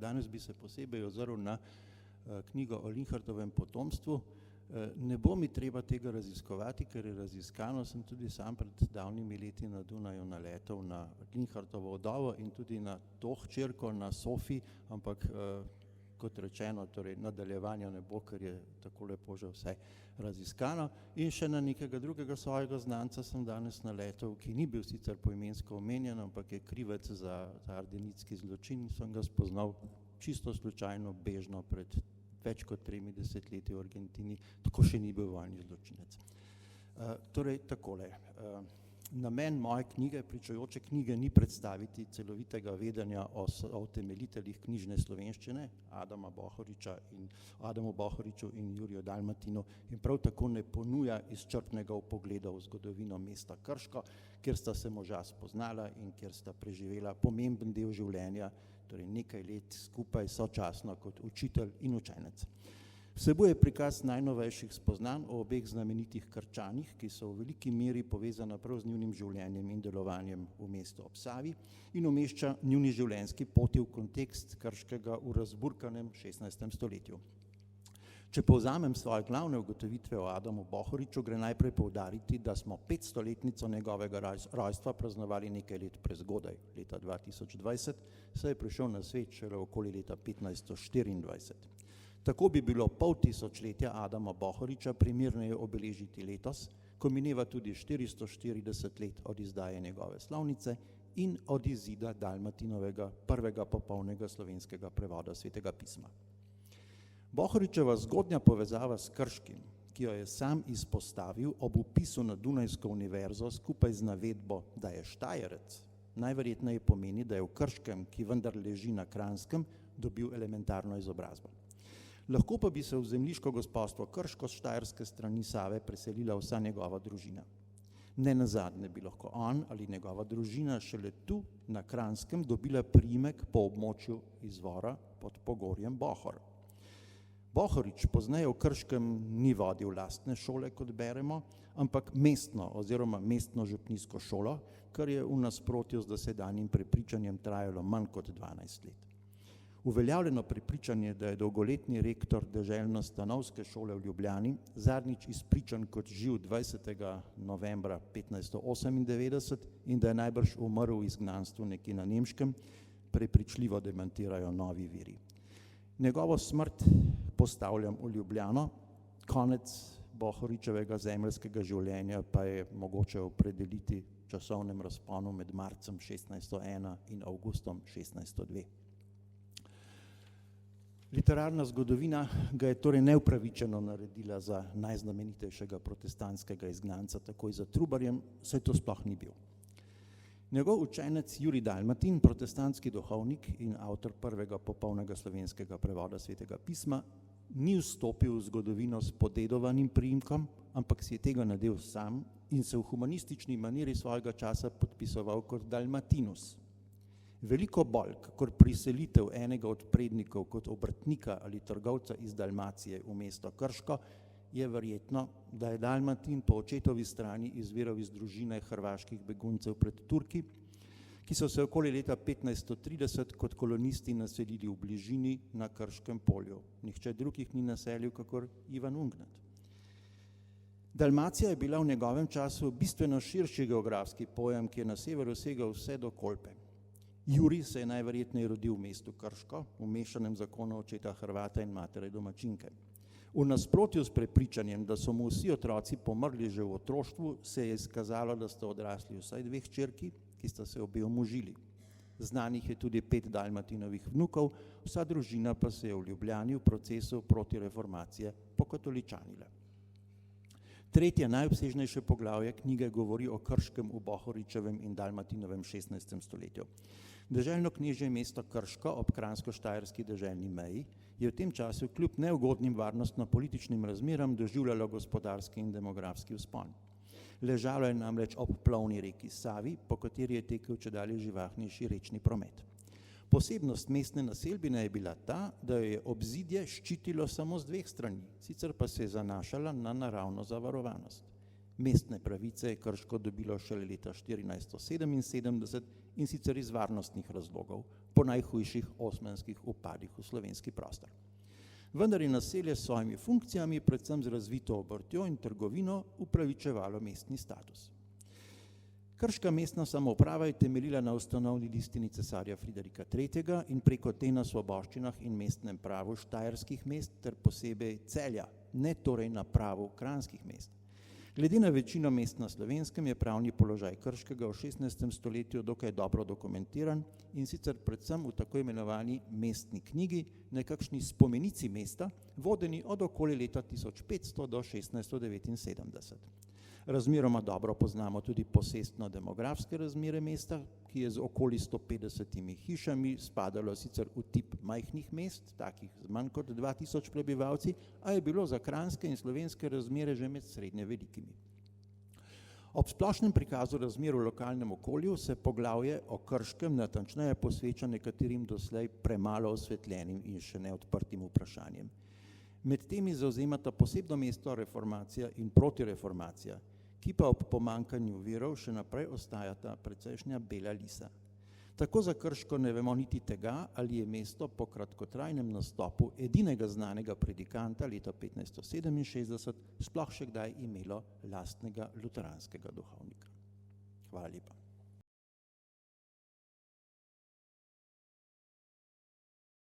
Danes bi se posebej ozrl na knjigo o Linhartovem potomstvu. Ne bo mi treba tega raziskovati, ker je raziskano, sem tudi sam pred davnimi leti na Dunaju naletel na Linhartovo vdovo in tudi na to hčerko, na Sofi, ampak kot rečeno, torej nadaljevanja ne bo, ker je tako lepo že vse raziskano. In še na nekega drugega svojega znanca sem danes naletel, ki ni bil sicer poimensko omenjen, ampak je krivec za ardenitski zločin, sem ga spoznal čisto slučajno, bežno pred več kot 30 leti v Argentini, tako še ni bil vojni zločinec. Torej takole. Namen moje knjige, pričujoče knjige, ni predstaviti celovitega vedenja o utemeljiteljih knjižne slovenščine, Adamu Bohoriču in Juriju Dalmatinu, in prav tako ne ponuja izčrpnega vpogleda v zgodovino mesta Krško, kjer sta se moža spoznala in kjer sta preživela pomemben del življenja, torej nekaj let skupaj sočasno kot učitelj in učenec. Vsebuje prikaz najnovejših spoznanj o obeh znamenitih Krčanih, ki so v veliki meri povezana prav z njunim življenjem in delovanjem v mestu ob Savi in umešča njuni življenjski poti v kontekst krškega v razburkanem 16. stoletju. Če povzamem svoje glavne ugotovitve o Adamu Bohoriču, gre najprej poudariti, da smo 500-letnico njegovega rojstva praznovali nekaj let prezgodaj, leta 2020, saj je prišel na svet šele okoli leta 1524. Tako bi bilo pol tisočletja Adama Bohoriča primerneje obeležiti letos, ko mineva tudi 440 let od izdaje njegove slovnice in od izida Dalmatinovega prvega popolnega slovenskega prevoda Svetega pisma. Bohoričeva zgodnja povezava s Krškim, ki jo je sam izpostavil ob vpisu na Dunajsko univerzo skupaj z navedbo, da je Štajerec, najverjetneje pomeni, da je v Krškem, ki vendar leži na Kranjskem, dobil elementarno izobrazbo. Lahko pa bi se v zemljiško gospodstvo Krško s štajerske strani Save preselila vsa njegova družina. Nenazadnje bi lahko on ali njegova družina šele tu na Kranjskem dobila priimek po območju izvora pod Pogorjem Bohor. Bohorič pozneje v Krškem ni vodil lastne šole, kot beremo, ampak mestno oziroma mestno župnijsko šolo, kar je v nasprotju z dosedanjim prepričanjem trajalo manj kot 12 let. Uveljavljeno prepričanje, da je dolgoletni rektor deželno-stanovske šole v Ljubljani zadnjič izpričan kot živ 20. novembra 1598 in da je najbrž umrl v izgnanstvu nekje na Nemškem, prepričljivo demantirajo novi viri. Njegovo smrt postavljam v Ljubljano, konec Bohoričevega zemeljskega življenja pa je mogoče opredeliti v časovnem razponu med marcem 1601 in avgustom 1602. Literarna zgodovina ga je torej neupravičeno naredila za najznamenitejšega protestantskega izgnanca takoj za Trubarjem, saj to sploh ni bil. Njegov učenec Jurij Dalmatin, protestantski duhovnik in avtor prvega popolnega slovenskega prevoda Svetega pisma, ni vstopil v zgodovino s podedovanim priimkom, ampak si je tega nadel sam in se v humanistični maniri svojega časa podpisoval kot Dalmatinus. Veliko bolj, kakor priselitev enega od prednikov kot obrtnika ali trgovca iz Dalmacije v mesto Krško, je verjetno, da je Dalmatin po očetovi strani izviral iz družine hrvaških beguncev pred Turki, ki so se okoli leta 1530 kot kolonisti naselili v bližini na Krškem polju. Nihče drugih ni naselil kakor Ivan Ungnet. Dalmacija je bila v njegovem času bistveno širši geografski pojem, ki je na severu segal vse do Kolpe. Jurij se je najverjetneje rodil v mestu Krško, v mešanem zakonu očeta Hrvata in matere domačinke. V nasprotju s prepričanjem, da so mu vsi otroci pomrli že v otroštvu, se je izkazalo, da sta odrasli vsaj dve hčerki, ki sta se obe omožili. Znanih je tudi 5 Dalmatinovih vnukov, vsa družina pa se je v Ljubljani v procesu protireformacije pokatoličanila. Tretje najobsežnejše poglavje knjige govori o Krškem v Bohoričevem in Dalmatinovem 16. stoletju. Deželno knežje mesto Krško ob kranjsko-štajerski deželni meji je v tem času kljub neugodnim varnostno-političnim razmeram doživljalo gospodarski in demografski vzpon. Ležalo je namreč ob plovni reki Savi, po kateri je tekel čedalje živahnejši rečni promet. Posebnost mestne naselbine je bila ta, da jo je obzidje ščitilo samo z 2 strani, sicer pa se je zanašala na naravno zavarovanost. Mestne pravice je Krško dobilo šele leta 1477 in sicer iz varnostnih razlogov, po najhujših osmanskih upadih v slovenski prostor. Vendar je naselje s svojimi funkcijami, predvsem z razvito obrtjo in trgovino, upravičevalo mestni status. Krška mestna samouprava je temeljila na ustanovni listini cesarja Friderika III. In preko te na svoboščinah in mestnem pravu štajerskih mest ter posebej Celja, ne torej na pravu kranjskih mest. Glede na večino mest na Slovenskem je pravni položaj Krškega v 16. stoletju dokaj dobro dokumentiran in sicer predvsem v tako imenovani mestni knjigi, nekakšni spomenici mesta, vodeni od okoli leta 1500 do 1679. Razmeroma dobro poznamo tudi posestno-demografske razmere mesta, ki je z okoli 150 hišami spadalo sicer v tip majhnih mest, takih z manj kot 2000 prebivalci, a je bilo za kranjske in slovenske razmere že med srednje velikimi. Ob splošnem prikazu razmer v lokalnem okolju se poglavje o Krškem natančneje posveča nekaterim doslej premalo osvetljenim in še neodprtim vprašanjem. Med temi zauzemata posebno mesto reformacija in protireformacija, ki pa ob pomanjkanju virov še naprej ostajata precejšnja bela lisa. Tako za Krško ne vemo niti tega, ali je mesto po kratkotrajnem nastopu edinega znanega predikanta leta 1567 sploh še kdaj imelo lastnega luteranskega duhovnika. Hvala lepa.